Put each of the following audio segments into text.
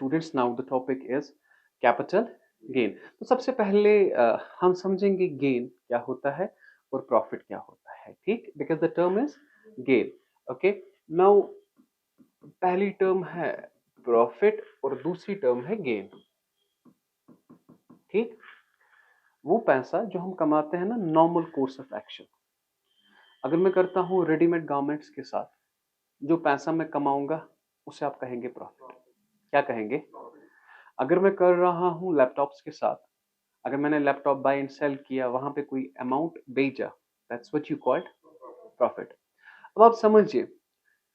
Students, now the topic is capital gain. तो सबसे पहले हम समझेंगे गेन क्या होता है और प्रॉफिट क्या होता है, ठीक? Because the term is gain. Okay, now पहली टर्म है प्रॉफिट और दूसरी टर्म है गेन, ठीक? वो पैसा जो हम कमाते हैं ना नॉर्मल कोर्स ऑफ एक्शन। अगर मैं करता हूँ रेडीमेड गारमेंट्स के साथ, जो पैसा मैं कमाऊंगा उसे आप कहेंगे प्रॉफिट। क्या कहेंगे? अगर मैं कर रहा हूँ लैपटॉप्स के साथ, अगर मैंने लैपटॉप बाय एंड सेल किया, वहां पे कोई अमाउंट भेजा, that's what you called profit. अब आप समझिए,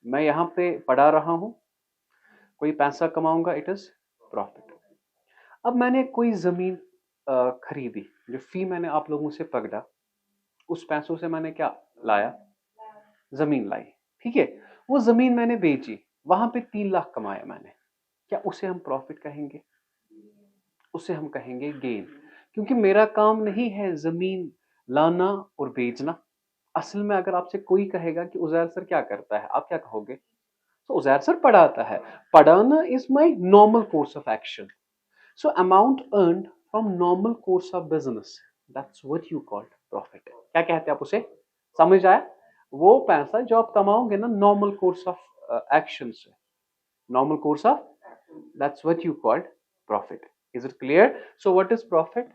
मैं यहाँ पे पढ़ा रहा हूँ, कोई पैसा कमाऊंगा, इट इज प्रॉफिट। अब मैंने कोई जमीन खरीदी, जो फी मैंने आप लोगों से पकड़ा, उस पैसों से मैंने क्या लाया? जमीन लाई, ठीक है? वो जमीन मैंने बेची, वहां पे 3 लाख कमाया मैंने, क्या उसे हम प्रॉफिट कहेंगे? उसे हम कहेंगे गेन, क्योंकि मेरा काम नहीं है जमीन लाना और बेचना। असल में अगर आपसे कोई कहेगा कि उजैर सर क्या करता है, आप क्या कहोगे? तो उजैर सर पढ़ाता है। पढ़ाना is my normal course of action. So amount earned from normal course of business, that's what you called profit. क्या कहते हैं आप उसे? समझ आया? वो पैसा जो आप कमाओगे ना नॉर्मल कोर्स ऑफ एक्शन से, normal course of, that's what you called profit. Is it clear? So what is profit?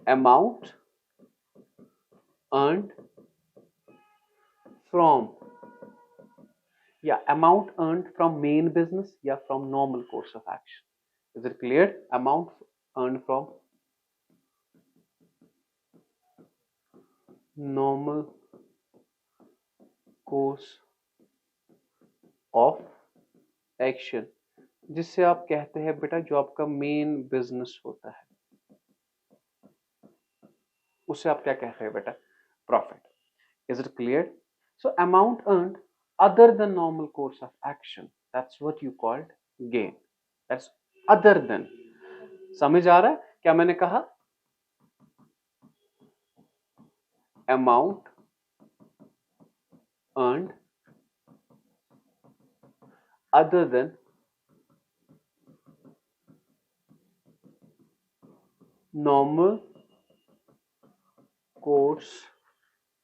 Amount earned from, yeah, amount earned from main business, yeah, from normal course of action. Is it clear? Amount earned from normal course of action, जिससे आप कहते हैं बेटा जो आपका main business होता है, उसे आप क्या कहते हैं बेटा? Profit. Is it clear? So amount earned other than normal course of action, that's what you called gain. That's other than. समझ आ रहा है क्या मैंने कहा? Amount earned other than normal course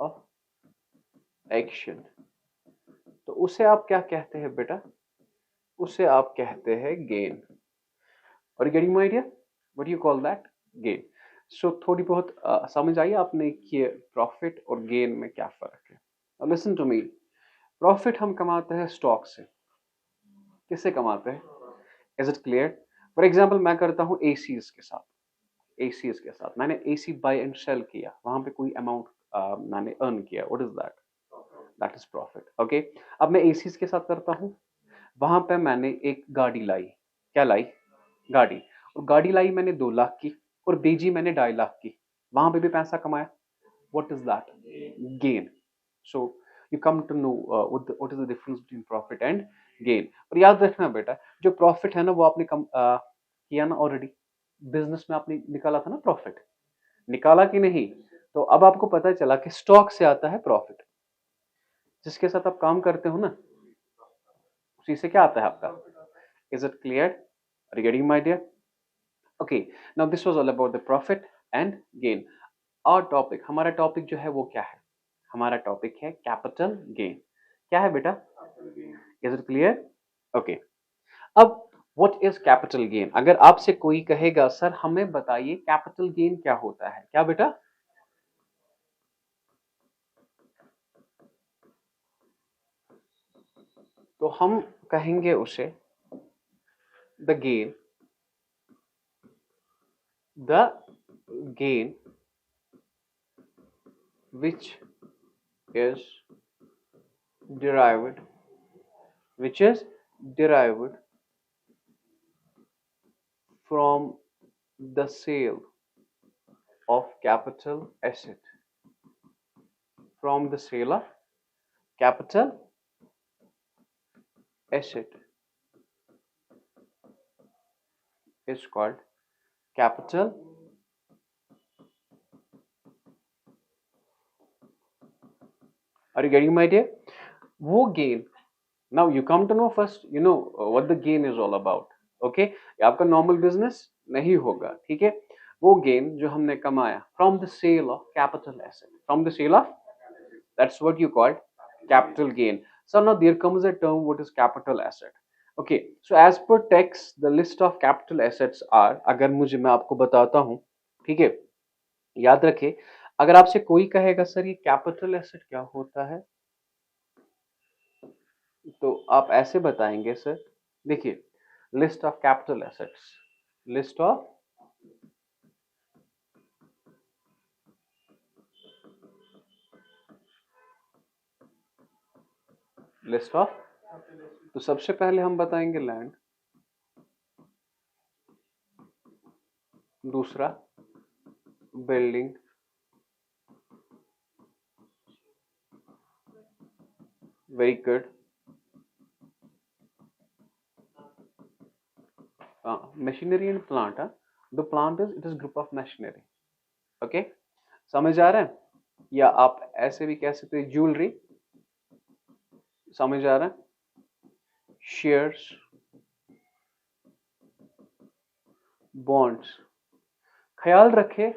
of action, तो उसे आप क्या कहते हैं बेटा? उसे आप कहते हैं गेन। और getting my idea? What do you call that? Gain. So थोड़ी बहुत समझ आई आपने कि प्रॉफिट और गेन में क्या फर्क है? Listen to me. प्रॉफिट हम कमाते हैं स्टॉक से। किससे कमाते हैं? Is it clear? For example मैं करता हूँ एसीज के साथ, एसीज के साथ मैंने एसी बाय एंड सेल किया, वहां पे कोई अमाउंट मैंने अर्न किया, what is that? That is profit. Okay, अब मैं एसीज के साथ करता हूँ, वहां पे मैंने एक गाड़ी लाई। क्या लाई? गाड़ी। और गाड़ी लाई मैंने 2 लाख की और बेची मैंने 2.5 लाख की, वहां पे भी पैसा कमाया, what is that? Gain. So you come to know what is the difference between profit and gain. और याद रखना बेटा, जो प्रॉफिट है ना वो आपने किया ना ऑलरेडी, बिजनेस में आपने निकाला था ना प्रॉफिट, निकाला कि नहीं? तो अब आपको पता चला कि स्टॉक से आता है प्रॉफिट। जिसके साथ आप काम करते हो ना, उसी से क्या आता है आपका? Is it clear? Are you getting my dear? Okay, now this was all about the profit and gain. और टॉपिक, हमारा टॉपिक जो है वो क्या है? हमारा टॉपिक है कैपिटल गेन। क्या है बेटा? Is it clear? ओके, अब व्हाट इज कैपिटल गेन? अगर आपसे कोई कहेगा सर हमें बताइए कैपिटल गेन क्या होता है, क्या बेटा? तो हम कहेंगे उसे the gain, the gain which is derived, which is derived from the sale of capital asset, from the sale of capital asset is called capital are you getting my idea? वो gain Now you come to know first, what the gain is all about. Okay, ये आपका normal business नहीं होगा, ठीक है। वो gain जो हमने कमाया from the sale of capital asset, from the sale of, that's what you call capital gain. So now there comes a term, what is capital asset. Okay, so as per text the list of capital assets are, अगर मुझे, मैं आपको बताता हूं, ठीक है, याद रखे, अगर आपसे कोई कहेगा सर ये कैपिटल एसेट क्या होता है, तो आप ऐसे बताएंगे सर, देखिए, list of capital assets, list of list of, तो सबसे पहले हम बताएंगे लैंड, दूसरा building, very good, machinery and plant, the plant is, it is group of machinery. Okay, समझ आ रहा है, या आप ऐसे भी कह सकते हैं ज्वेलरी, समझ आ रहा है, शेयर्स, बॉन्ड्स। ख्याल रखे,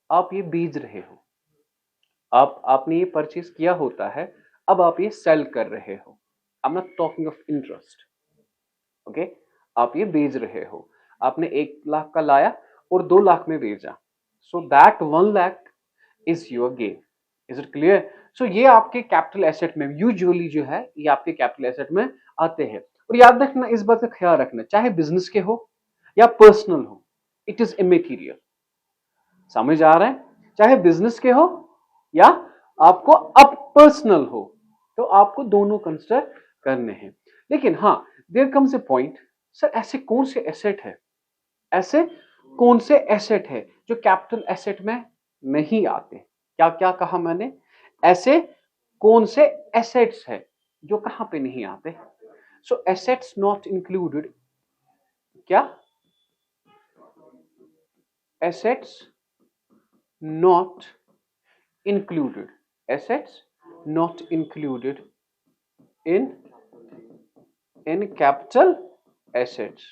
आप ये बेच रहे हो, आपने ये परचेज किया होता है, अब आप ये सेल कर रहे हो, I am not talking of interest. Okay, आप ये बेच रहे हो, आपने 1 लाख का लाया और 2 लाख में बेचा, so that 1 lakh is your gain. Is it clear? So ये आपके कैपिटल एसेट में यूजुअली जो है, ये आपके कैपिटल एसेट में आते हैं। और याद रखना, इस बात का ख्याल रखना, चाहे बिजनेस के हो या पर्सनल हो, इट इज इमेटीरियल। समझ आ रहा है? चाहे बिजनेस के हो या आपको अब पर्सनल हो, तो आपको दोनों कंसिडर करने हैं। लेकिन हाँ, there comes a point, sir ऐसे कौन से एसेट है, ऐसे कौन से एसेट है जो कैपिटल एसेट में नहीं आते? क्या क्या कहा मैंने? ऐसे कौन से एसेट्स है जो कहां पे नहीं आते? सो एसेट्स नॉट इंक्लूडेड, क्या? assets not included, assets not included in capital assets।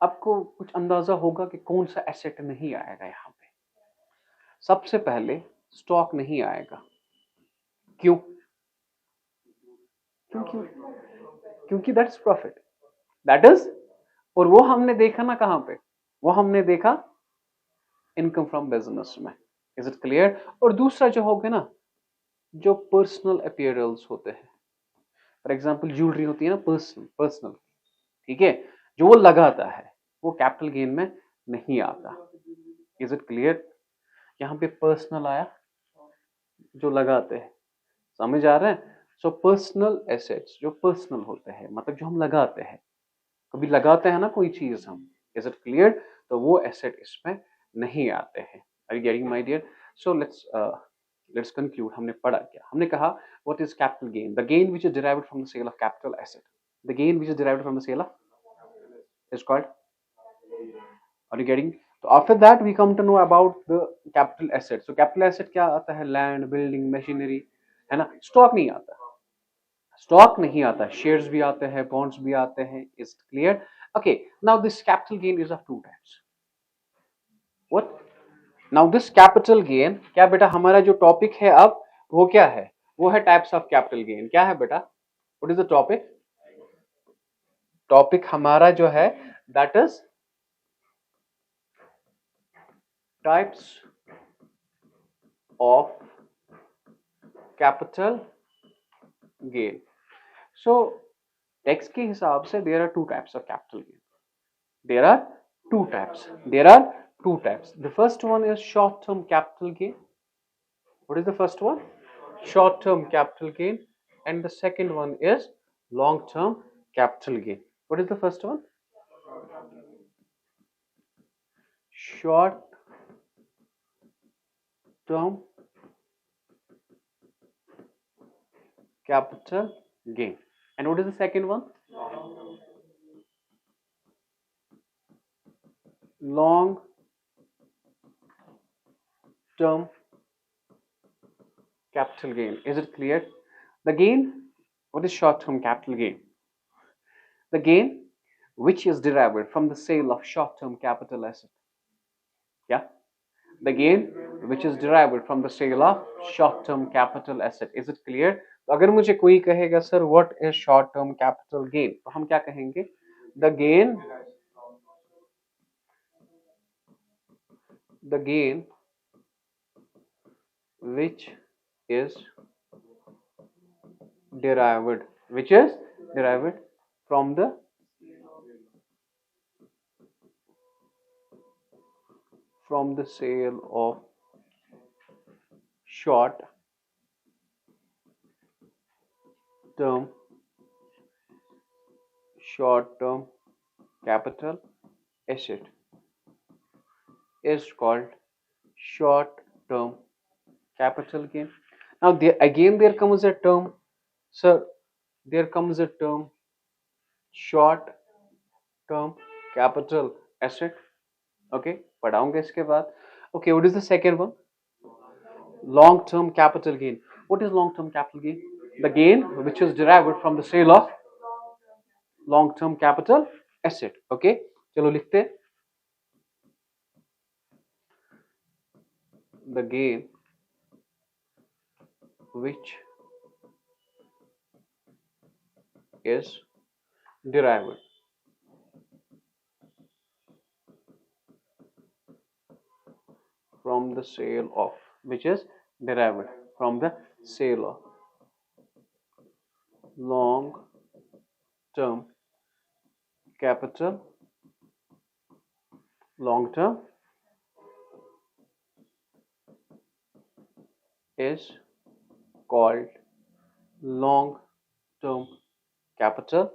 आपको कुछ अंदाजा होगा कि कौन सा एसेट नहीं आएगा यहां पे। सबसे पहले स्टॉक नहीं आएगा। क्यों? क्योंकि क्योंकि दैट्स प्रॉफिट, दैट इज, और वो हमने देखा ना कहां पे, वो हमने देखा इनकम फ्रॉम बिजनेस में। Is it clear? और दूसरा जो होगा ना, जो पर्सनल अपीयरेंस होते हैं, फॉर एग्जांपल ज्वेलरी होती है ना, पर्सनल पर्सनल, ठीक है, जो वो लगाता है, वो कैपिटल गेन में नहीं आता। Is it clear? यहाँ पे पर्सनल आया, जो लगाते हैं, समझ आ रहा है? सो पर्सनल एसेट्स जो पर्सनल होते हैं, मतलब जो हम लगाते हैं, कभी लगाते हैं ना कोई चीज हम, इज इट क्लियर? तो वो एसेट इसमें नहीं आते हैं। Are you getting my dear? So let's conclude. हमने पढ़ा क्या? हमने कहा what is capital gain, the gain which is derived from the sale of capital asset, the gain which is derived from the sale of is called, are you getting? तो after that we come to know about the capital asset। so capital asset क्या आता है? Land, building, machinery, है ना। Stock नहीं आता, stock नहीं आता, शेयर्स भी आते हैं, बॉन्ड्स भी आते हैं। Is clear? Okay, now this capital gain is of two types. What? Now this capital gain, क्या बेटा हमारा जो टॉपिक है अब, वो क्या है? वो है टाइप्स ऑफ कैपिटल गेन। क्या है बेटा? What is the topic? Topic हमारा जो है, that is types of capital gain. So text के हिसाब से there are two types of capital gain. There are two types. There are two types. The first one is short-term capital gain. What is the first one? Short-term capital gain. And the second one is long-term capital gain. What is the first one? Short-term capital gain. And what is the second one? Long-term capital gain. Is it clear? The gain What is short-term capital gain? The gain which is derived from the sale of short-term capital asset. Yeah, the gain which is derived from the sale of short-term capital asset. Is it clear? तो अगर मुझे कोई कहेगा sir what is short-term capital gain, तो हम क्या कहेंगे? The gain which is derived from the sale of short term capital asset is called short term capital gain. Now there comes a term, sir, there comes a term short term capital asset. Okay, पढ़ाऊंगा इसके बाद. Okay, what is the second one? Long term capital gain. What is long term capital gain? The gain which is derived from the sale of long term capital asset. Okay, चलो लिखते हैं. The gain which is derived from the sale of long term capital is called long term capital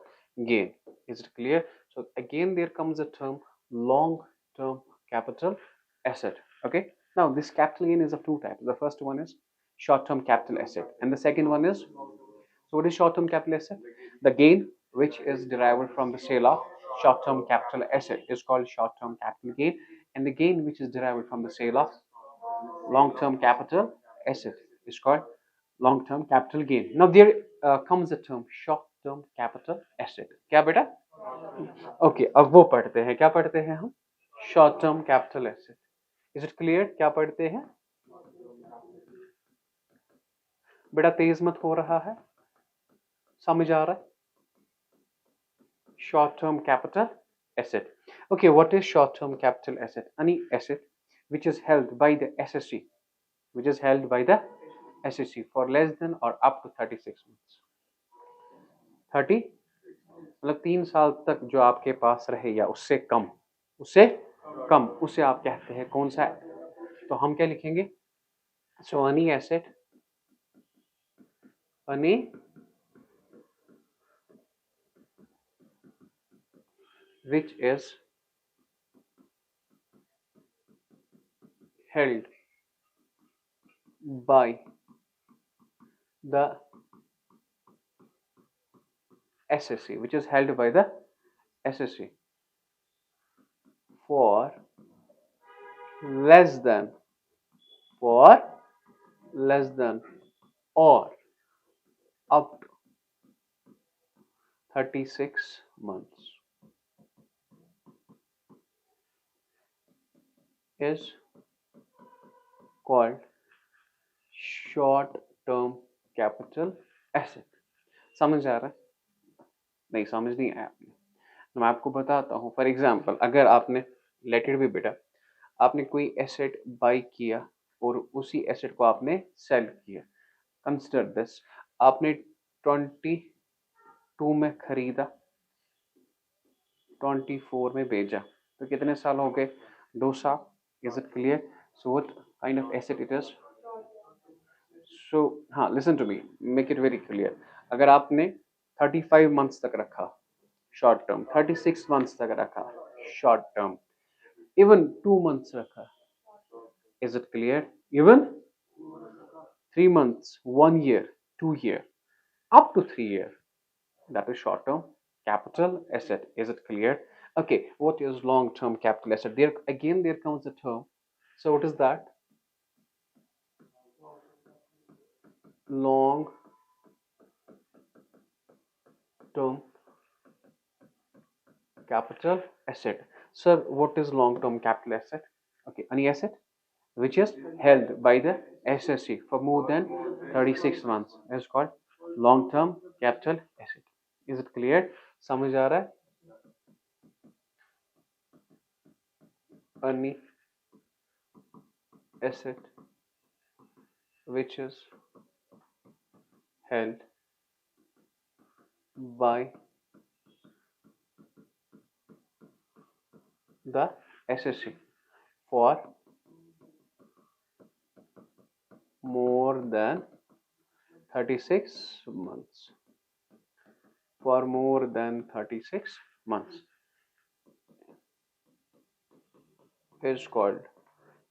gain. Is it clear? So again there comes a term long term capital asset. Okay, now this capital gain is of two types. The first one is short term capital asset and the second one is, so what is short term capital asset? The gain which is derived from the sale of short term capital asset is called short term capital gain, and the gain which is derived from the sale of long term capital asset is called long term capital gain. Now there comes the term short term capital asset. क्या बेटा? Okay, अब वो पढ़ते हैं. क्या पढ़ते हैं हम? Short term capital asset. Is it clear? क्या पढ़ते हैं? बेटा तेज मत हो रहा है, समझ आ रहा है? Short term capital asset. Okay, what is short term capital asset? Any asset which is held by the SSC, for less than or up to 36 months. 30 मतलब 3 साल तक जो आपके पास रहे या उससे कम, उसे आप कहते हैं कौन सा? तो हम क्या लिखेंगे? So any asset which is held by the SSC, for less than or up to 36 months is called short term capital asset. समझ आ रहा है? नहीं समझ नहीं आया आपने? मैं आपको बताता हूँ. फॉर एग्जाम्पल, अगर आपने लेटेड भी बेटा, आपने कोई एसेट बाई किया और उसी एसेट को आपने सेल किया. कंसिडर दिस, आपने 22 में खरीदा, 24 में बेचा, तो कितने साल हो गए? 2 साल. Is it clear? So what kind of asset it is? So हाँ, listen to me, make it very clear. अगर आपने 35 मंथ्स तक रखा शॉर्ट टर्म, 36 मंथ्स तक रखा शॉर्ट टर्म, इवन 2 मंथ्स रखा, is it clear? Even 3 months, 1 year, 2 year, up to 3 year, that is short term capital asset. Is it clear? Okay, what is long term capital asset? There again there comes the term. So what is that? Long term capital asset. Sir, what is long term capital asset? Okay, any asset which is held by the SSC for more than 36 months is called long term capital asset. Is it clear? समझ आ रहा है? Any asset which is held by the SSC for more than 36 months. For more than 36 months is called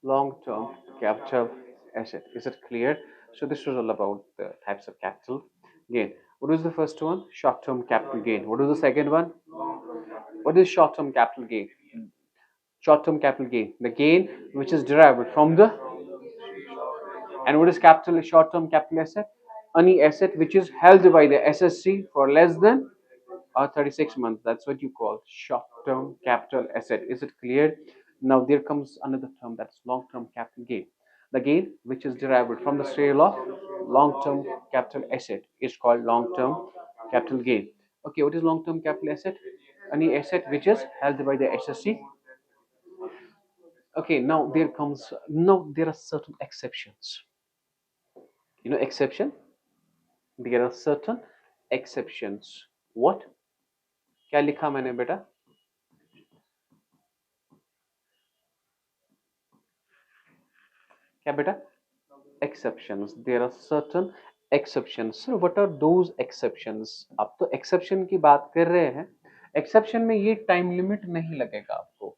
long-term capital asset. Is it clear? So this was all about the types of capital gain. What is the first one? Short-term capital gain. What is the second one? What is short-term capital gain? Short-term capital gain, the gain which is derived from the, and what is capital short-term capital asset? Any asset which is held by the SSC for less than 36 months. That's what you call short-term capital asset. Is it clear? Now there comes another term, that's long-term capital gain. The gain which is derived from the sale of long-term capital asset is called long-term capital gain. Okay, what is long-term capital asset? Any asset which is held by the SSC. Okay, now there are certain exceptions. You know exception? There are certain exceptions. What? क्या लिखा मैंने बेटा? क्या बेटा? Exceptions. There are certain exceptions. So what are those exceptions? आप तो exception की बात कर रहे हैं. Exception में ये time limit नहीं लगेगा आपको.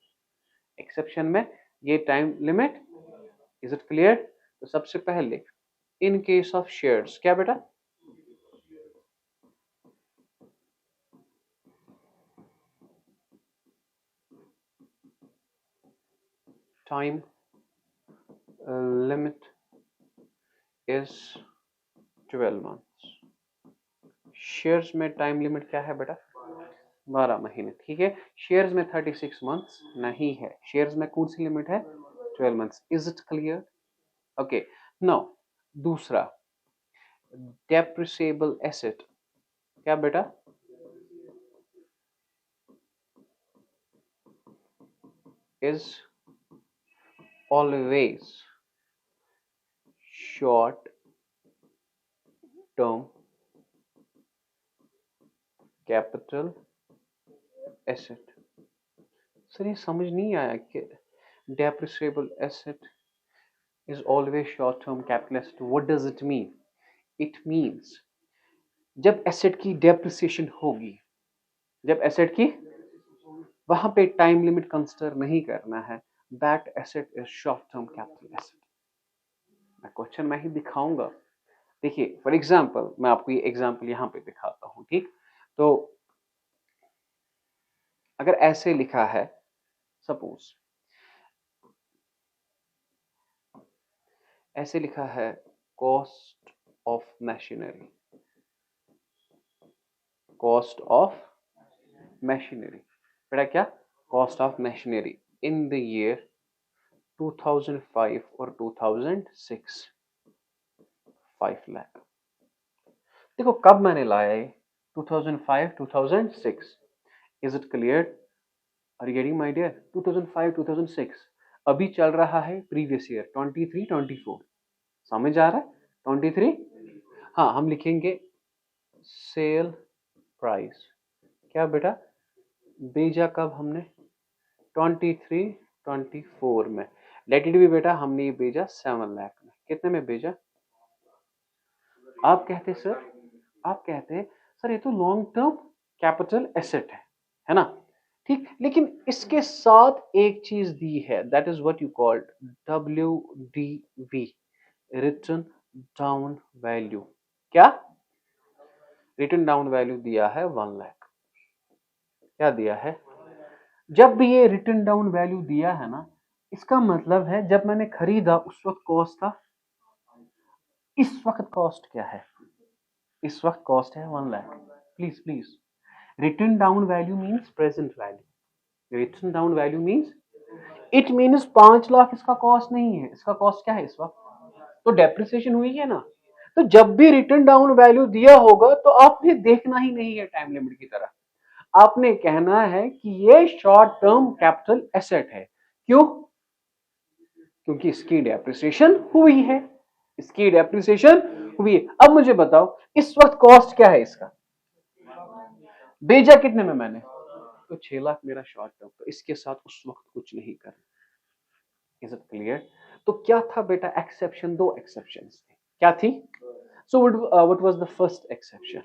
Exception में ये time limit. Is it clear? तो सबसे पहले in case of shares क्या बेटा? Time limit is 12 months. Shares में टाइम लिमिट क्या है बेटा? 12 महीने. ठीक है. शेयर्स में 36 मंथ्स नहीं है. शेयर्स में कौन सी लिमिट है? 12 months. Is it clear? Okay. Now दूसरा डेप्रिसिएबल एसेट क्या बेटा? Is always short term capital asset. Sir ये समझ नहीं आया कि depreciable asset is always short term capital asset. What does it mean? It means जब एसेट की डेप्रिसिएशन होगी, जब एसेट की वहां पे टाइम लिमिट कंसिडर नहीं करना है, that asset is short term capital asset. मैं क्वेश्चन में ही दिखाऊंगा. देखिए फॉर एग्जांपल मैं आपको ये एग्जांपल यहां पे दिखाता हूं. ठीक. तो अगर ऐसे लिखा है, सपोज ऐसे लिखा है cost of machinery. Cost of machinery बेटा क्या? Cost of machinery in the year 2005 और 2006 5 लाख. देखो कब मैंने लाया ये? 2005 2006. Is it clear? Are you getting my dear? 2005 2006 अभी चल रहा है प्रीवियस ईयर 23 24. समझ आ रहा है? 23. हाँ हम लिखेंगे सेल प्राइस क्या बेटा? बेचा कब हमने? 23 24 में. लेट इट बी बेटा हमने ये बेचा 7 लाख में. कितने में बेचा? आप कहते सर ये तो लॉन्ग टर्म कैपिटल एसेट है ना? ठीक. लेकिन इसके साथ एक चीज दी है, that is what you called WDV, return down value. क्या? रिटर्न डाउन वैल्यू दिया है 1 लाख. क्या दिया है? जब भी ये रिटर्न डाउन वैल्यू दिया है ना, इसका मतलब है जब मैंने खरीदा उस वक्त कॉस्ट था. इस वक्त कॉस्ट क्या है? इस वक्त कॉस्ट है 1 lakh. Please written down value means present value, written down value means it means 5 lakh इसका कॉस्ट नहीं है, इसका कॉस्ट क्या है इस वक्त, तो डेप्रिसिएशन हुई है ना। तो जब भी रिटन डाउन वैल्यू दिया होगा तो आपने देखना ही नहीं है टाइम लिमिट की तरह, आपने कहना है कि ये शॉर्ट टर्म कैपिटल एसेट है। क्यों? क्योंकि इसकी डेप्रिसिएशन हुई है, इसकी डेप्रिसिएशन हुई है। अब मुझे बताओ इस वक्त कॉस्ट क्या है इसका, भेजा कितने में मैंने, तो 6 लाख मेरा शॉर्ट टर्म, तो इसके साथ उस वक्त कुछ नहीं करना। Is it clear? तो क्या था बेटा एक्सेप्शन, दो एक्सेप्शंस थे, क्या थी? So what was the first exception?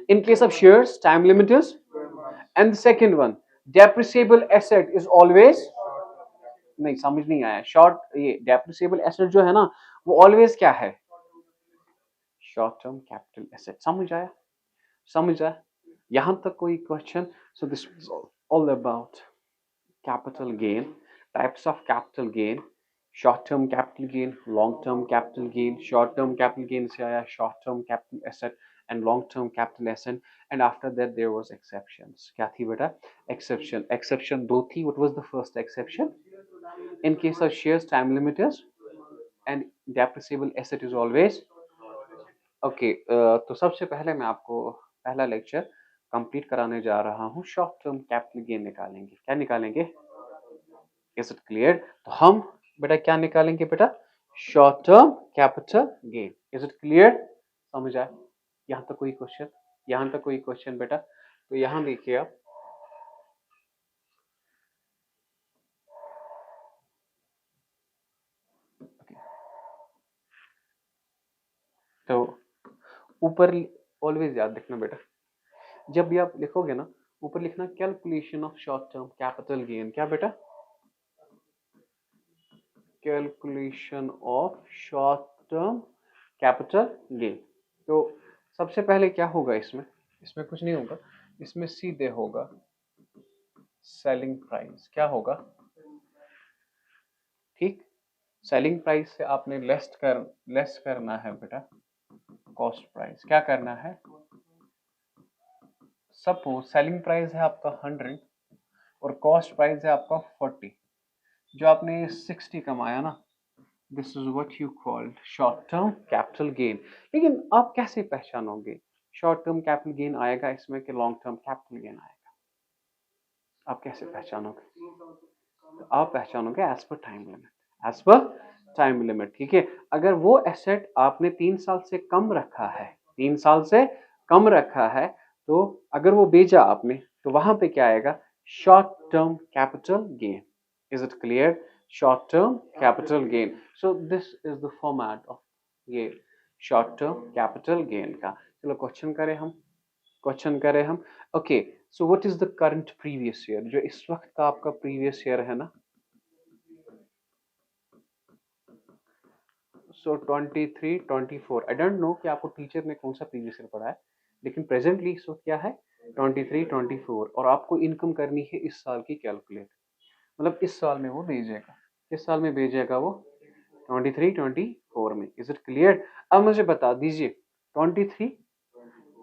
In case of shares, time limit is, and the second one, depreciable asset is always, नहीं समझ नहीं आया, शॉर्ट, ये depreciable asset जो है ना वो always क्या है, शॉर्ट टर्म कैपिटल एसेट। समझ आया? समझ आया? यहां तक कोई question? So this was all about capital gain, types of capital gain, short term capital gain, long term capital gain, short term capital gain से आया short term capital asset and long term capital asset, and after that there was exceptions। क्या थी बेटा? exception दो थी। What was the first exception? In case of shares, time limit is and depreciable asset is always okay। तो सबसे पहले मैं आपको पहला लेक्चर कंप्लीट कराने जा रहा हूँ, शॉर्ट टर्म कैपिटल गेन निकालेंगे। क्या निकालेंगे? Is it clear? तो हम बेटा क्या निकालेंगे बेटा? Short term capital gain. Is it clear? समझ आए? यहां तक कोई क्वेश्चन? यहां तक कोई क्वेश्चन बेटा? तो यहां देखिए आप, तो ऊपर ऑलवेज याद रखना बेटा, जब भी आप लिखोगे ना ऊपर लिखना calculation of short term capital gain. क्या बेटा? Calculation of short term capital gain. तो सबसे पहले क्या होगा इसमें? इसमें कुछ नहीं होगा, इसमें सीधे होगा सेलिंग प्राइस। क्या होगा? ठीक, सेलिंग प्राइस से आपने लेस करना है बेटा कॉस्ट प्राइस। क्या करना है? सपोज सेलिंग प्राइस है आपका 100 और कॉस्ट प्राइस है आपका 40, जो आपने 60 कमाया ना, this is what you called short term capital gain. लेकिन आप कैसे पहचानोगे शॉर्ट टर्म कैपिटल गेन आएगा इसमें कि लॉन्ग टर्म कैपिटल गेन आएगा? आप कैसे पहचानोगे? तो आप पहचानोगे as per time limit, as per time limit. ठीक है, अगर वो एसेट आपने 3 साल से कम रखा है, 3 साल से कम रखा है, तो अगर वो बेचा आपने तो वहां पे क्या आएगा? Short term capital gain. Is it clear? Short term capital gain. So this is the format of ये शॉर्ट टर्म कैपिटल गेन का। चलो क्वेश्चन करें हम। Okay, so what is the current previous year, जो इस वक्त का आपका प्रीवियस ईयर है ना, सो 23 24। आई डोंट नो कि आपको टीचर ने कौन सा प्रीवियस ईयर पढ़ा है, लेकिन प्रेजेंटली इस वक्त क्या है? 23 24, और आपको इनकम करनी है इस साल की कैलकुलेट, मतलब इस साल में वो भेजेगा, इस साल में भेजेगा वो 23 24 में। Is it clear? अब मुझे बता दीजिए 23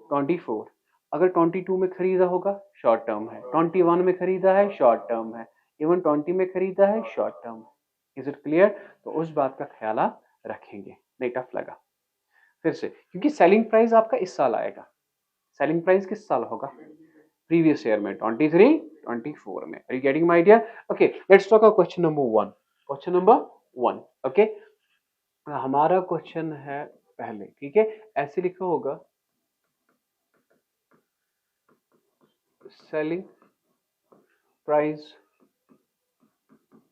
24 अगर 22 में खरीदा होगा शॉर्ट टर्म है, 21 में खरीदा है शॉर्ट टर्म है, इवन 20 में खरीदा है शॉर्ट टर्म है। Is it clear? तो उस बात का ख्याल आप रखेंगे। नहीं टफ लगा? फिर से, क्योंकि सेलिंग प्राइस आपका इस साल आएगा, सेलिंग प्राइस किस साल होगा? प्रीवियस ईयर में 23 24 में। Are you getting my idea? Okay, let's talk about question number 1। Question number 1, okay, हमारा क्वेश्चन है पहले, ठीक है, ऐसे लिखा होगा सेलिंग प्राइस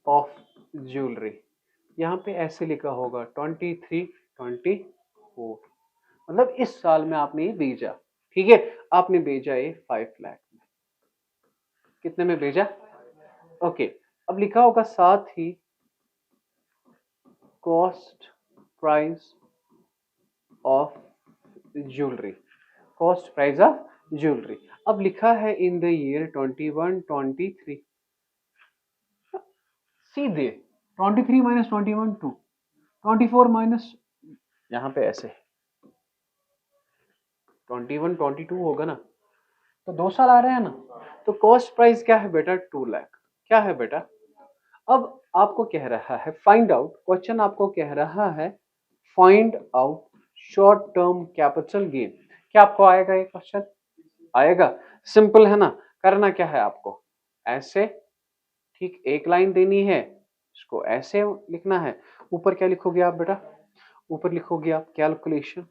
ऑफ ज्वेलरी। यहाँ पे ऐसे लिखा होगा 23 24, मतलब इस साल में आपने ये भेजा, ठीक है, आपने भेजा ये 5 लाख में। कितने में भेजा? ओके, अब लिखा होगा साथ ही cost price of jewellery, cost price of jewellery. अब लिखा है इन द ईयर 21 23, सीधे 23 माइनस 21 2, 24 माइनस, यहाँ पे ऐसे 21 22 होगा ना, तो 2 साल आ रहे हैं ना, तो कॉस्ट प्राइस क्या है बेटा 2 लाख। क्या है बेटा, अब आपको कह रहा है फाइंड आउट, क्वेश्चन आपको कह रहा है find out short term capital gain. क्या आपको आएगा ये क्वेश्चन? आएगा। सिंपल है ना, करना क्या है आपको, ऐसे ठीक एक लाइन देनी है, इसको ऐसे लिखना है। ऊपर क्या लिखोगे आप बेटा, ऊपर लिखोगे आप calculation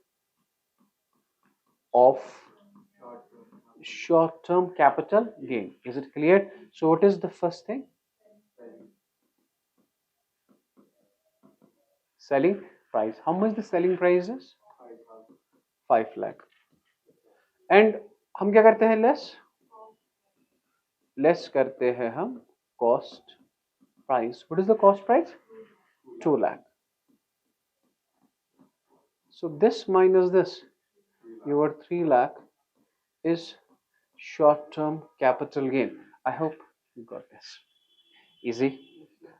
of short term capital gain. Is it clear? So what is the first thing? Selling price. How much the selling price is? 5 lakh. And हम क्या करते हैं, लेस करते हैं हम cost price. What is the cost price? 2 lakh. So this minus this, your 3 lakh is short term capital gain. I hope you got this. Easy.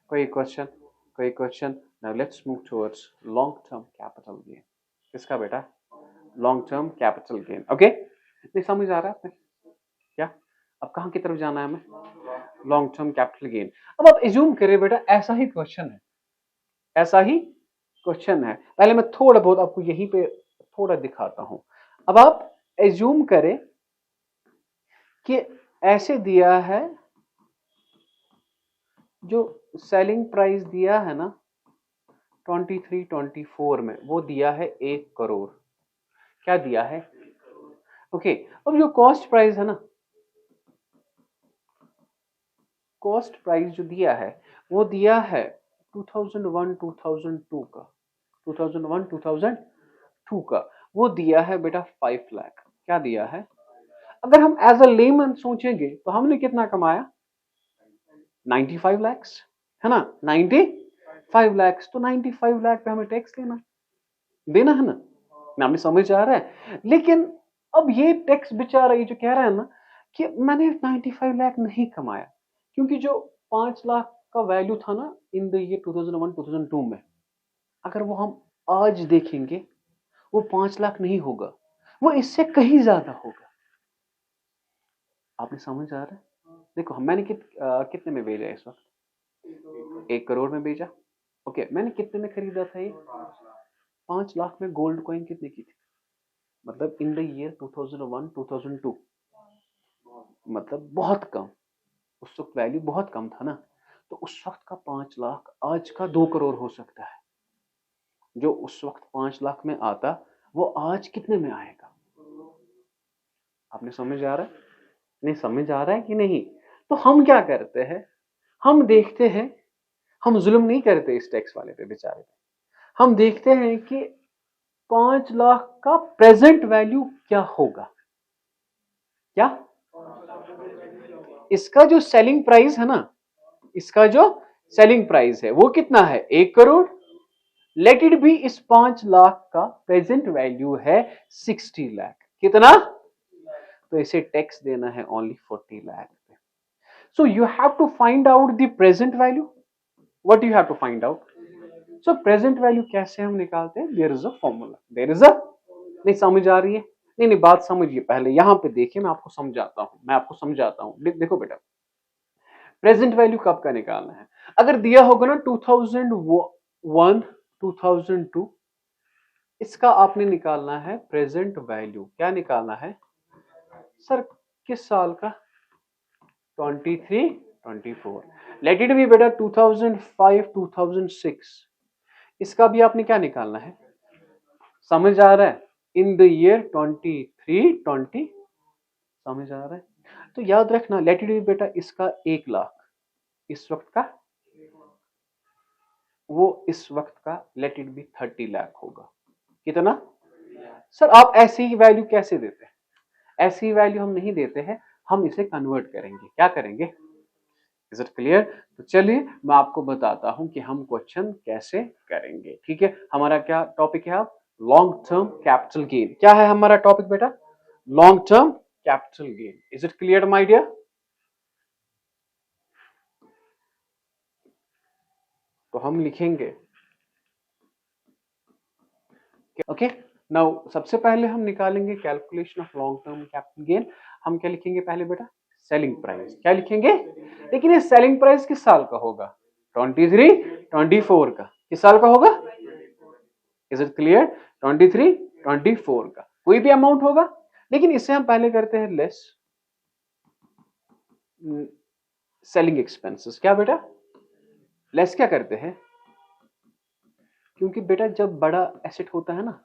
कोई question? Now let's move towards long term capital gain. किसका बेटा? long term capital gain. Okay? नहीं समझ आ रहा है आपने क्या? अब कहाँ की तरफ जाना है हमें? long term capital gain. अब आप एज्यूम करिए बेटा ऐसा ही क्वेश्चन है, पहले मैं थोड़ा बहुत आपको यहीं पे थोड़ा दिखाता हूं। अब आप एज्यूम करें कि ऐसे दिया है, जो सेलिंग प्राइस दिया है ना 23-24 में, वो दिया है 1 करोड़। क्या दिया है? ओके। अब जो कॉस्ट प्राइस है ना, कॉस्ट प्राइस जो दिया है वो दिया है 2001-2002 का, 2001-2002 का वो दिया है बेटा 5 लाख। क्या दिया है? अगर हम एज अ लेमन सोचेंगे तो हमने कितना कमाया? 95 लाख है ना, 95 लाख। तो 95 लाख पे हमें टैक्स देना है ना, हमें समझ आ रहा है। लेकिन अब ये टैक्स बेचारा ये जो कह रहा है ना कि मैंने 95 लाख नहीं कमाया, क्योंकि जो 5 लाख का वैल्यू था ना इन द ईयर 2001-2002 में, अगर वो हम आज देखेंगे वो 5 लाख नहीं होगा, वो इससे कहीं ज्यादा होगा। आपने समझ आ रहा है? देखो मैंने कितने में भेजा इस वक्त? 1 करोड़ में भेजा। ओके, मैंने कितने में खरीदा था ये? 5 लाख में। गोल्ड कॉइन कितने की थी? मतलब इन द ईयर 2001-2002, मतलब बहुत कम, उस वक्त वैल्यू बहुत कम था ना। तो उस वक्त का 5 लाख आज का 2 करोड़ हो सकता है। जो उस वक्त 5 लाख में आता वो आज कितने में आएगा? आपने समझ आ रहा है? नहीं समझ आ रहा है कि नहीं? तो हम क्या करते हैं, हम देखते हैं, हम जुल्म नहीं करते इस टैक्स वाले पे बेचारे पे, हम देखते हैं कि 5 लाख का प्रेजेंट वैल्यू क्या होगा। क्या? इसका जो सेलिंग प्राइस है ना, इसका जो सेलिंग प्राइस है वो कितना है? 1 करोड़। लेट इट बी इस 5 लाख का प्रेजेंट वैल्यू है 60 लाख। कितना? तो इसे टैक्स देना है only 40 lakh. So you have to find out the present value. What do you have to find out? So present value कैसे हम निकालते हैं? There is a formula. There is a, नहीं समझ आ रही है? नहीं बात समझिए, पहले यहां पे देखिए, मैं आपको समझाता हूं। देखो बेटा, प्रेजेंट वैल्यू कब का निकालना है? अगर दिया होगा ना 2001-2002, इसका आपने निकालना है प्रेजेंट वैल्यू। क्या निकालना है सर? किस साल का? 23-24। लेट इट बी बेटा 2005-2006, इसका भी आपने क्या निकालना है? समझ आ रहा है? इन द ईयर 23-20, समझ आ रहा है? तो याद रखना, लेट इट बी बेटा इसका 1 लाख, इस वक्त का, वो इस वक्त का लेट इट बी 30 लाख होगा। कितना? सर आप ऐसी ही वैल्यू कैसे देते हैं? ऐसी वैल्यू हम नहीं देते हैं, हम इसे कन्वर्ट करेंगे। क्या करेंगे? Is it clear? तो चलिए मैं आपको बताता हूं कि हम क्वेश्चन कैसे करेंगे। ठीक है, हमारा क्या टॉपिक है? आप लॉन्ग टर्म कैपिटल गेन। क्या है हमारा टॉपिक बेटा? Long term capital gain. Is it clear my dear? तो हम लिखेंगे, ओके। नाउ सबसे पहले हम निकालेंगे calculation of long term capital gain. हम क्या लिखेंगे पहले बेटा, सेलिंग प्राइस। क्या लिखेंगे, लेकिन ये सेलिंग प्राइस किस साल का होगा, 23 24 का। किस साल का होगा, इज इट क्लियर, 23 24 का कोई भी अमाउंट होगा। लेकिन इससे हम पहले करते हैं लेस सेलिंग एक्सपेंसेस। क्या बेटा, लेस क्या करते हैं, क्योंकि बेटा जब बड़ा एसेट होता है ना,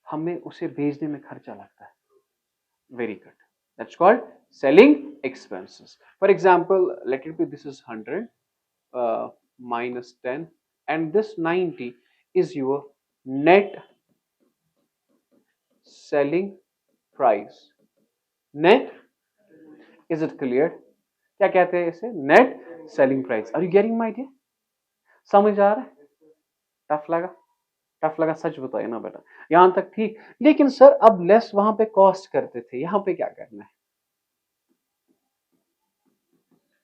हमें उसे बेचने में खर्चा लगता है। Very good, that's called selling expenses. For example let it be this is 100 minus 10 and this 90 is your net selling price. Net, is it clear? क्या कहते हैं इसे, net selling price. Are you getting my idea, समझ आ रहा है, tough लगा, tough लगा, सच बताइए ना बेटा, यहां तक ठीक। लेकिन सर अब लेस वहां पे कॉस्ट करते थे, यहां पे क्या करना है,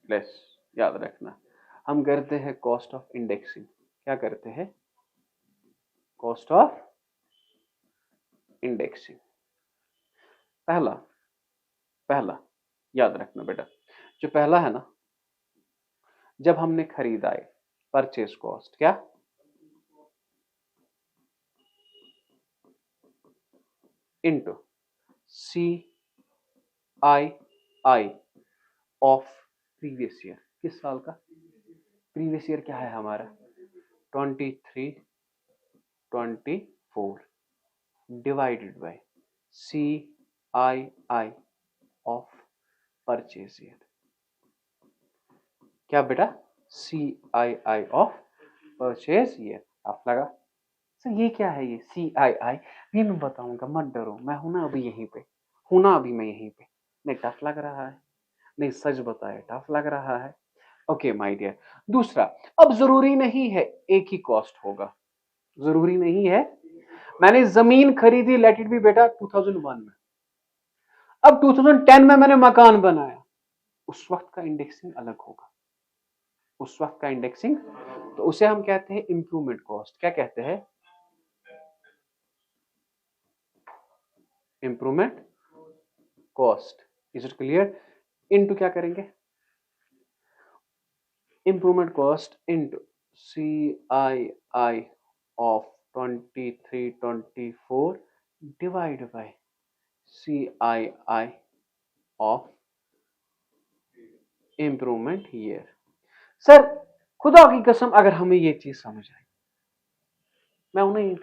लेस याद रखना, हम करते हैं कॉस्ट ऑफ इंडेक्सिंग। क्या करते हैं, कॉस्ट ऑफ इंडेक्सिंग। पहला पहला याद रखना बेटा, जो पहला है ना, जब हमने खरीदा है, परचेज कॉस्ट, क्या into CII of previous year. किस साल का, प्रीवियस ईयर क्या है हमारा, 23 24 divided by CII of purchase year. क्या बेटा, CII ऑफ परचेज ईयर। आप लगा सर ये क्या है, ये CII, ये मैं बताऊंगा, मत डरो, मैं हूं ना अभी यहीं पे, हूं ना अभी मैं यहीं पे। नहीं टफ लग रहा है, नहीं सच बताए टफ लग रहा है। Okay my dear. दूसरा, अब जरूरी नहीं है एक ही कॉस्ट होगा, जरूरी नहीं है। मैंने जमीन खरीदी, लेट इट बी बेटा 2001 में, अब 2010 में मैंने मकान बनाया, उस वक्त का इंडेक्सिंग अलग होगा, उस वक्त का इंडेक्सिंग, तो उसे हम कहते हैं इंप्रूवमेंट कॉस्ट। क्या कहते हैं, improvement cost. Is it clear, into क्या करेंगे, improvement cost into CII of 23 24 divide by CII of improvement year. Sir खुदा की कसम अगर हमें ये चीज समझ आई, मैं हूं नहीं।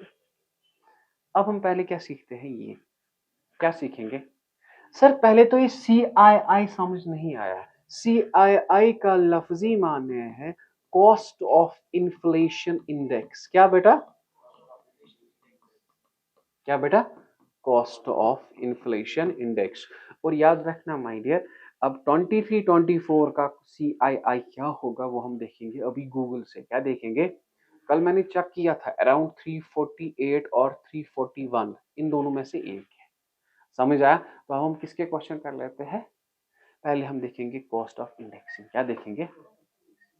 अब हम पहले क्या सीखते हैं, ये क्या सीखेंगे, सर पहले तो ये CII समझ नहीं आया। CII का लफ्जी माने है कॉस्ट ऑफ इन्फ्लेशन इंडेक्स। क्या बेटा, क्या बेटा, कॉस्ट ऑफ इन्फ्लेशन इंडेक्स। और याद रखना माय डियर, अब 23 24 का CII क्या होगा वो हम देखेंगे अभी गूगल से। क्या देखेंगे, कल मैंने चेक किया था, अराउंड 348 और 341 इन दोनों में से एक है। समझ आया, तो अब हम किसके क्वेश्चन कर लेते हैं, पहले हम देखेंगे कॉस्ट ऑफ इंडेक्सिंग। क्या देखेंगे,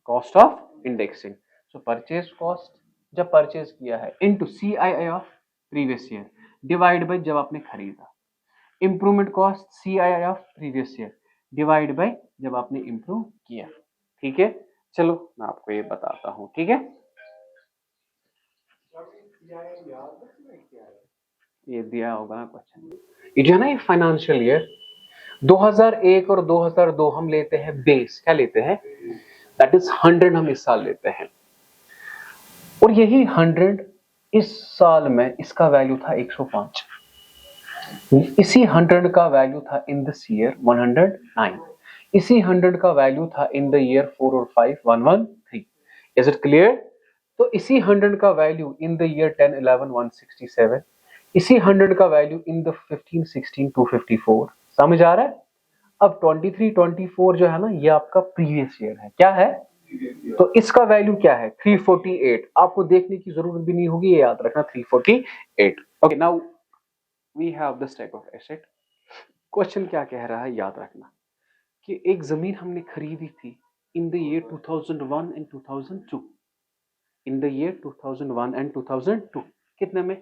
cost of indexing. So purchase cost जब परचेज किया है into CII of previous year divide by जब आपने खरीदा, improvement cost CII of previous year divide by जब आपने इंप्रूव किया। ठीक है, चलो मैं आपको ये बताता हूं। ठीक है, ये दिया होगा ना क्वेश्चन, ये जो है ना ये फाइनेंशियल ईयर 2001 और 2002 हम लेते हैं बेस। क्या लेते हैं, दैट इज 100 हम इस साल लेते हैं, और यही 100 इस साल में इसका वैल्यू था 105, इसी 100 का वैल्यू था इन दिस ईयर 109, इसी 100 का वैल्यू था इन द ईयर 4 और 5 113। इज इट क्लियर, तो इसी 100 का वैल्यू इन द ईयर 10 11 167, इसी 100 का वैल्यू इन द 15 16 254। समझ आ रहा है, अब 23 24 जो है ना ये आपका प्रीवियस ईयर है। क्या है, तो इसका वैल्यू क्या है 348, आपको देखने की जरूरत भी नहीं होगी, ये याद रखना 348। Okay, now we have this type of asset. Question क्या कह रहा है, याद रखना कि एक जमीन हमने खरीदी थी इन the year 2001 and 2002, in the year 2001 and 2002, कितने में,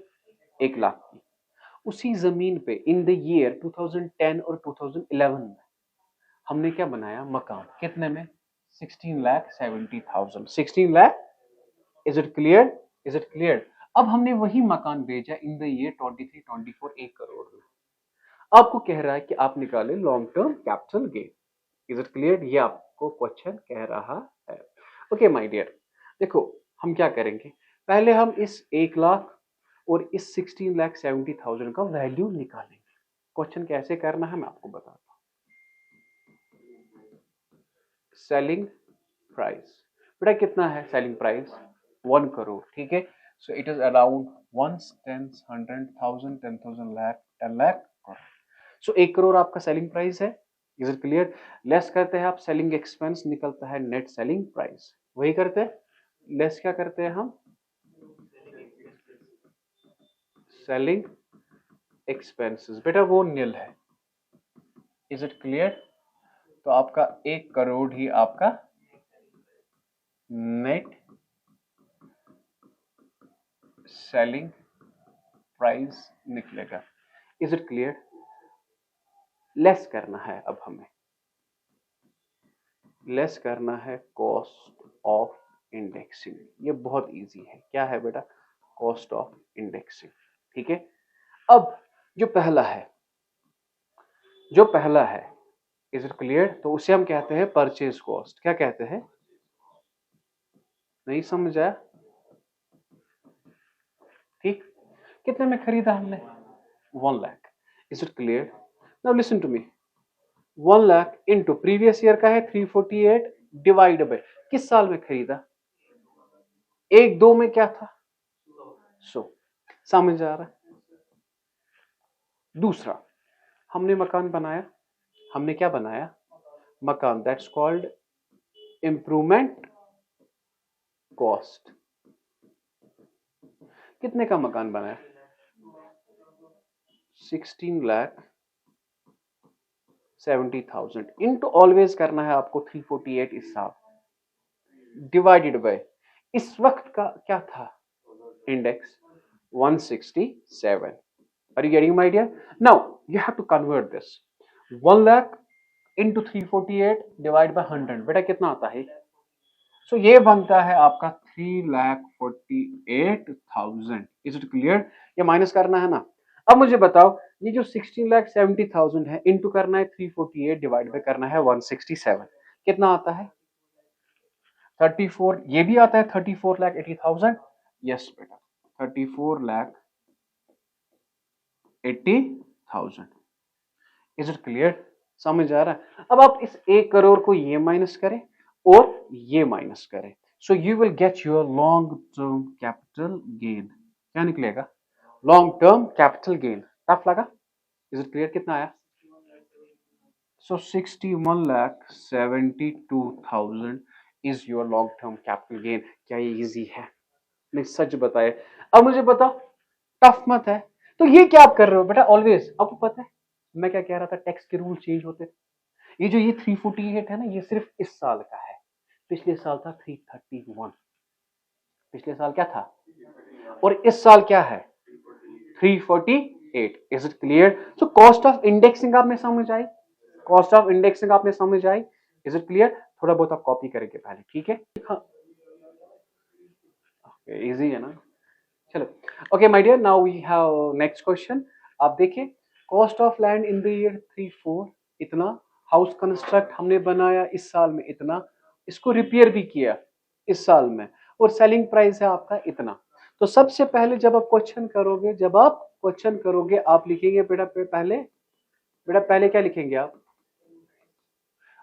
1 लाख की। उसी जमीन पे इन द ईयर 2010 और 2011 में हमने क्या बनाया, मकान। कितने में? 16,70,000। 16 lakh. Is it clear? Is it clear? अब हमने वही मकान बेचा इन द ईयर 23-24 1 करोड़ में। आपको कह रहा है कि आप निकाले long term capital gain. Is it clear? ये आपको क्वेश्चन कह रहा है। ओके माय डियर, देखो हम क्या करेंगे, पहले हम इस 1 लाख और इस 16,70,000 का वैल्यू निकालेंगे। क्वेश्चन कैसे करना है मैं आपको बताता हूँ। सेलिंग प्राइस बेटा कितना है? सेलिंग प्राइस 1 करोड़, ठीक है। So it is around 1 10 100,000 10,000 lakh 10 lakh crore. So 1 crore आपका सेलिंग प्राइस है। Is it clear? लेस करते हैं आप सेलिंग एक्सपेंस, निकलता है नेट सेलिंग प्राइस। वही करते हैं, लेस क्या करते हैं हम? Selling expenses. बेटा वो नील है। Is it clear? तो आपका 1 करोड़ ही आपका नेट सेलिंग प्राइस निकलेगा। Is it clear? लेस करना है अब हमें, लेस करना है कॉस्ट ऑफ इंडेक्सिंग। ये बहुत इजी है। क्या है बेटा? कॉस्ट ऑफ इंडेक्सिंग, ठीक है। अब जो पहला है, जो पहला है, इज इट क्लियर? तो उसे हम कहते हैं परचेज कॉस्ट। क्या कहते हैं? नहीं समझ आया? ठीक। कितने में खरीदा हमने? 1 lakh. Is it clear? Now listen to me. 1 lakh into previous year का है 348 डिवाइड बाय किस साल में खरीदा? 1-2 में क्या था? 100। समझ आ रहा है? दूसरा, हमने मकान बनाया। हमने क्या बनाया? मकान। That's called improvement cost. कितने का मकान बनाया? 16,70,000 इनटू ऑलवेज करना है आपको 348 इस साल डिवाइडेड बाय इस वक्त का क्या था index? 167। Are you getting my idea? Now you have to convert this 1 lakh into 348 divided by 100। बेटा कितना आता है? So ये बनता है आपका 3,48,000। Is it clear? ये माइनस करना है ना। अब मुझे बताओ, ये जो 16,70,000 है इंटू करना है 348 डिवाइड बाय करना है 167, कितना आता है? 34। ये भी आता है 34,80,000। यस बेटा 34,80,000। Is it clear? समझ आ रहा है? अब आप इस 1 करोड़ को ये माइनस करें और ये माइनस करें, so you will get your long term capital gain. क्या निकलेगा? Long term capital gain. Tough लगा? Is it clear? कितना आया? So 61,72,000 is your long term capital gain. क्या ये इजी है? नहीं सच बताए। अब मुझे बताओ, टफ मत है। तो ये क्या आप कर रहे हो बेटा? ऑलवेज आपको पता है मैं क्या कह रहा था, टैक्स के रूल चेंज होते हैं। ये जो ये 348 है ना, ये सिर्फ इस साल का है। पिछले साल था 331। पिछले साल क्या था? और इस साल क्या है? 348। Is it clear? So cost of indexing आपने समझ आई? कॉस्ट ऑफ इंडेक्सिंग आपने समझ आई? Is it clear? थोड़ा बहुत आप कॉपी करेंगे पहले, ठीक है। इजी है ना? चलो okay my dear, now we have next question. आप देखिए, cost of land in the year 34 इतना, हाउस कंस्ट्रक्ट हमने बनाया इस साल में इतना, इसको रिपेयर भी किया इस साल में, और सेलिंग प्राइस है आपका इतना। तो सबसे पहले जब आप क्वेश्चन करोगे, आप लिखेंगे बेटा पहले क्या लिखेंगे आप?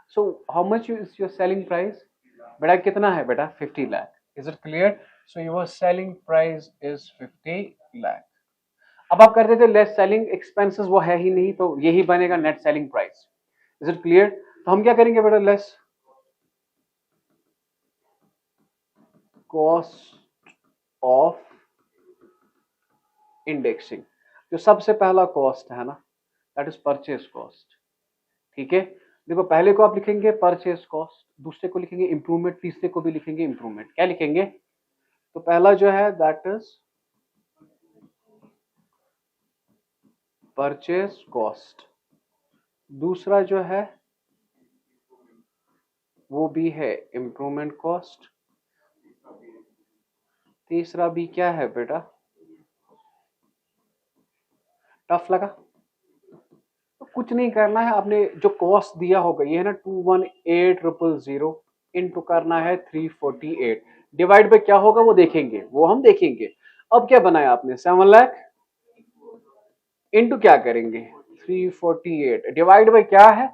So how much is your selling price? बेटा कितना है बेटा? 50 lakh. Is it clear? So your selling price is 50 lakh. अब आप करते थे लेस सेलिंग एक्सपेंसेस, वो है ही नहीं, तो यही बनेगा net selling price. Is it clear? तो हम क्या करेंगे बेटा? Less cost of indexing. जो सबसे पहला कॉस्ट है ना, दैट इज परचेज कॉस्ट, ठीक है। देखो पहले को आप लिखेंगे परचेज कॉस्ट, दूसरे को लिखेंगे इंप्रूवमेंट, तीसरे को भी लिखेंगे इंप्रूवमेंट। क्या लिखेंगे? तो पहला जो है दैट इज परचेज कॉस्ट, दूसरा जो है वो भी है इम्प्रूवमेंट कॉस्ट, तीसरा भी क्या है बेटा, टफ लगा? तो कुछ नहीं करना है, आपने जो कॉस्ट दिया होगा ये है ना 218,000 इनटू करना है 348, डिवाइड बाय क्या होगा वो देखेंगे, वो हम देखेंगे। अब क्या बनाया आपने 7 लाख इनटू क्या करेंगे 348, डिवाइड बाय क्या है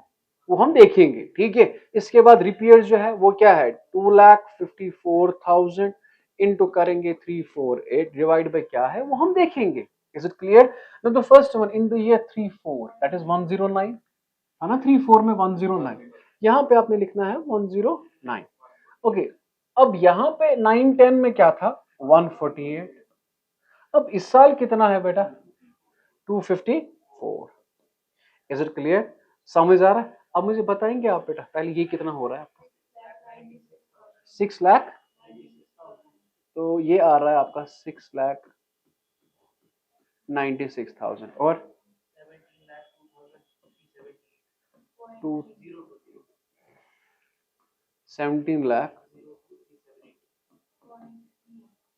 वो हम देखेंगे, ठीक है। इसके बाद रिपेयर जो है वो क्या है 2,54,000 इनटू करेंगे 348, डिवाइड बाय क्या है वो हम देखेंगे। Is it clear? Know the first one in the year 34 that is 109 है ना, 34 में 109, यहाँ पे आपने लिखना है 109। ओके, अब यहाँ पे 9-10 में क्या था 148, अब इस साल कितना है बेटा 254। Is it clear? समझ आ रहा है? अब मुझे बताएंगे आप बेटा पहले ये कितना हो रहा है आपका 6 लाख, तो ये आ रहा है आपका 6,96,000 और 17 लाख,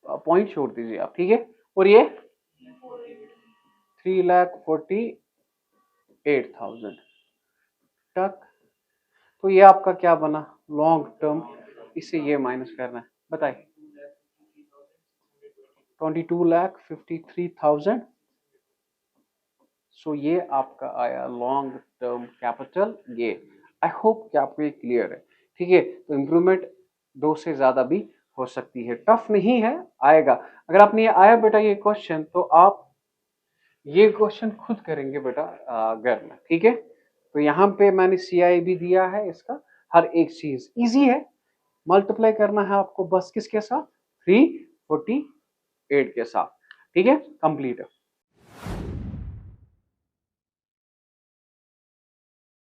पॉइंट छोड़ दीजिए आप, ठीक है। और ये 3,48,000 तक, तो ये आपका क्या बना लॉन्ग टर्म, इससे ये माइनस करना है, बताइए 22,53,000। सो ये आपका आया long term capital gain. I hope कि आपको ये क्लियर है, ठीक है। तो इम्प्रूवमेंट 2 से ज्यादा भी हो सकती है, टफ नहीं है, आएगा। अगर आपने ये आया बेटा ये क्वेश्चन, तो आप ये क्वेश्चन खुद करेंगे बेटा घर में, ठीक है। तो यहाँ पे मैंने CI भी दिया है, इसका हर एक चीज इजी है, मल्टीप्लाई करना है आपको बस किसके साथ 348 के साथ, ठीक है, कंप्लीट है।